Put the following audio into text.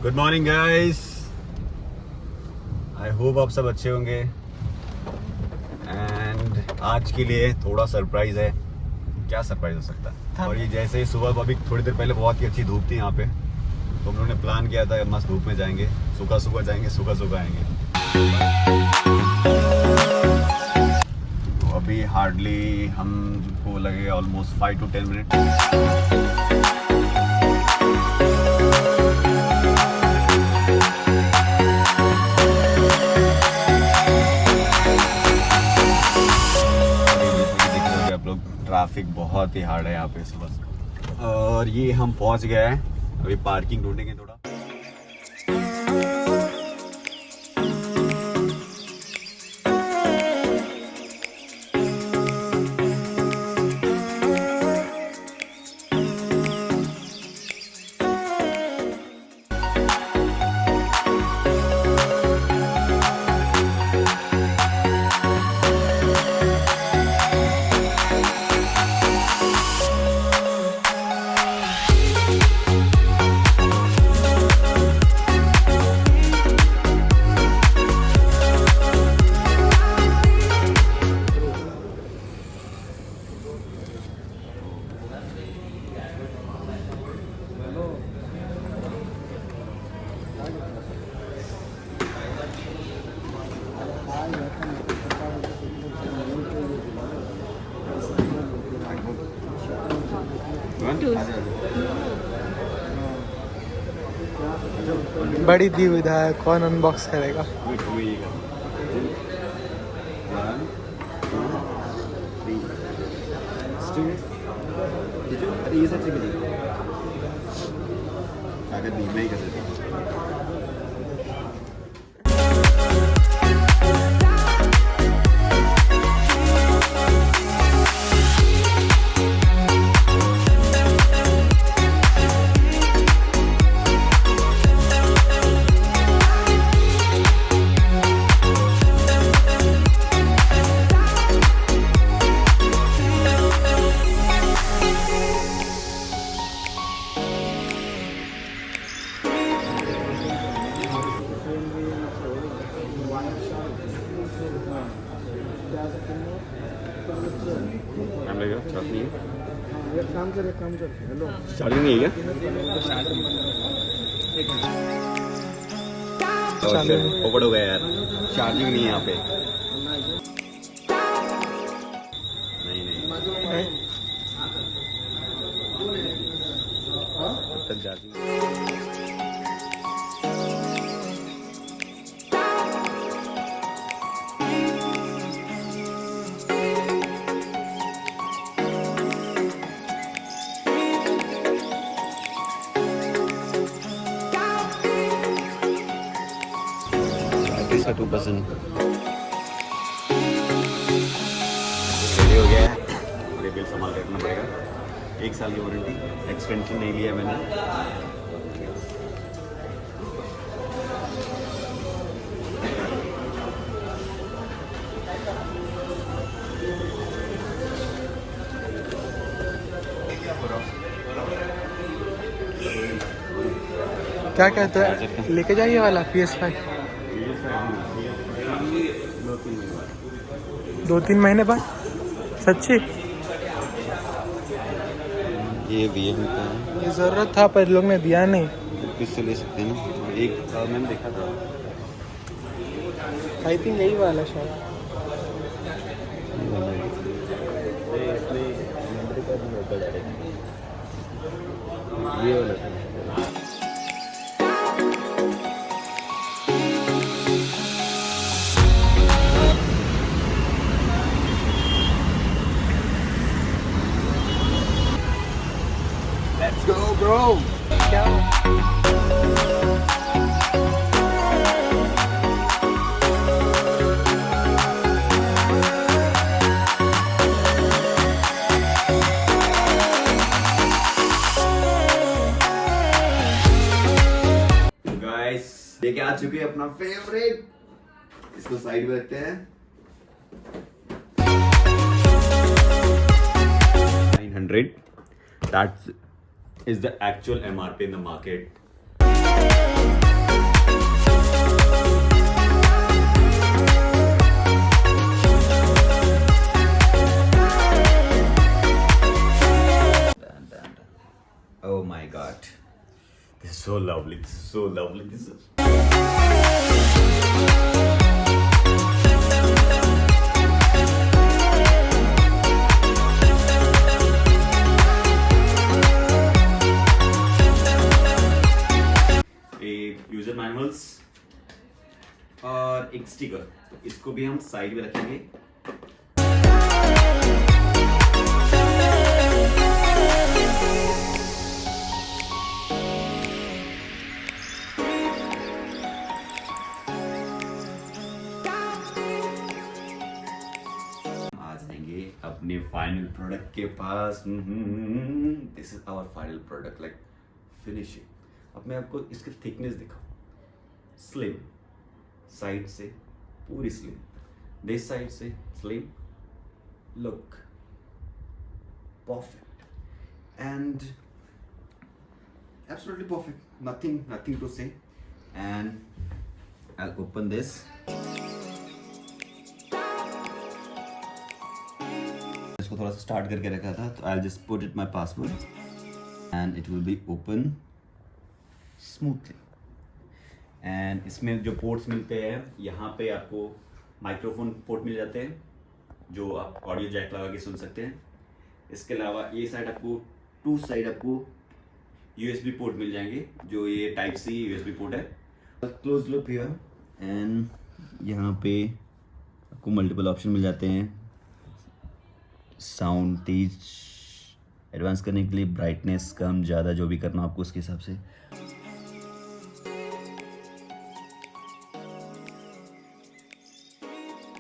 Good morning guys, I hope आप सब अच्छे होंगे। एंड आज के लिए थोड़ा सरप्राइज है। क्या सरप्राइज हो सकता है? और ये जैसे ही सुबह अभी थोड़ी देर पहले बहुत ही अच्छी धूप थी यहाँ पे, तो हम लोगों ने प्लान किया था मस्त धूप में जाएंगे, सुबह जाएंगे, सुबह आएंगे। तो अभी हार्डली हमको लगेगा ऑलमोस्ट 5 to 10 मिनट। ट्रैफिक बहुत ही हार्ड है यहाँ पे सुबह। और ये हम पहुँच गए हैं, अभी पार्किंग ढूंढेंगे थोड़ा। बड़ी दुविधा है, कौन अनबॉक्स करेगा? चार्जिंग नहीं है क्या? पोपट हो गया यार, चार्जिंग नहीं है यहाँ पे। नहीं तब चार्जिंग। इसका 2% रेडी हो गया है। ये बिल संभाल के रखना पड़ेगा। 1 साल की वारंटी, एक्सटेंशन नहीं लिया मैंने। क्या कहते हैं, लेके जाइए वाला PS5 2-3 महीने बाद? सच्ची? ये VM का है। ये जरूरत था पर लोग ने दिया नहीं। किससे ले सकते हैं ना? एक मैंने देखा था, आई थिंक यही वाला शायद। ये वाला था। Let's go, bro. क्या? Guys, लेके आ चुके हैं अपना फेवरेट। इसको साइड में रखते हैं। 900. That is the actual MRP in the market. so lovely, so lovely. This is. User manuals और एक स्टिकर, इसको भी हम साइड में रखेंगे। आ जाएंगे अपने फाइनल प्रोडक्ट के पास। This is our final product, like finishing. अब मैं आपको इसकी थिकनेस दिखाऊं। स्लिम साइड से पूरी स्लिम, दिस साइड से slim, look perfect and absolutely perfect, nothing to say. And I will open this. इसको थोड़ा सा स्टार्ट करके रखा था, तो I will just put it my password and it will be open smoothly. And इसमें जो पोर्ट्स मिलते हैं, यहाँ पे आपको माइक्रोफोन पोर्ट मिल जाते हैं जो आप ऑडियो जैक लगा के सुन सकते हैं। इसके अलावा ये साइड आपको टू साइड आपको यूएसबी पोर्ट मिल जाएंगे, जो ये टाइप सी यूएसबी पोर्ट है। क्लोज लुक हियर एंड यहाँ पे आपको मल्टीपल ऑप्शन मिल जाते हैं। साउंड तेज एडवांस करने के लिए, ब्राइटनेस कम ज़्यादा जो भी करना आपको उसके हिसाब से।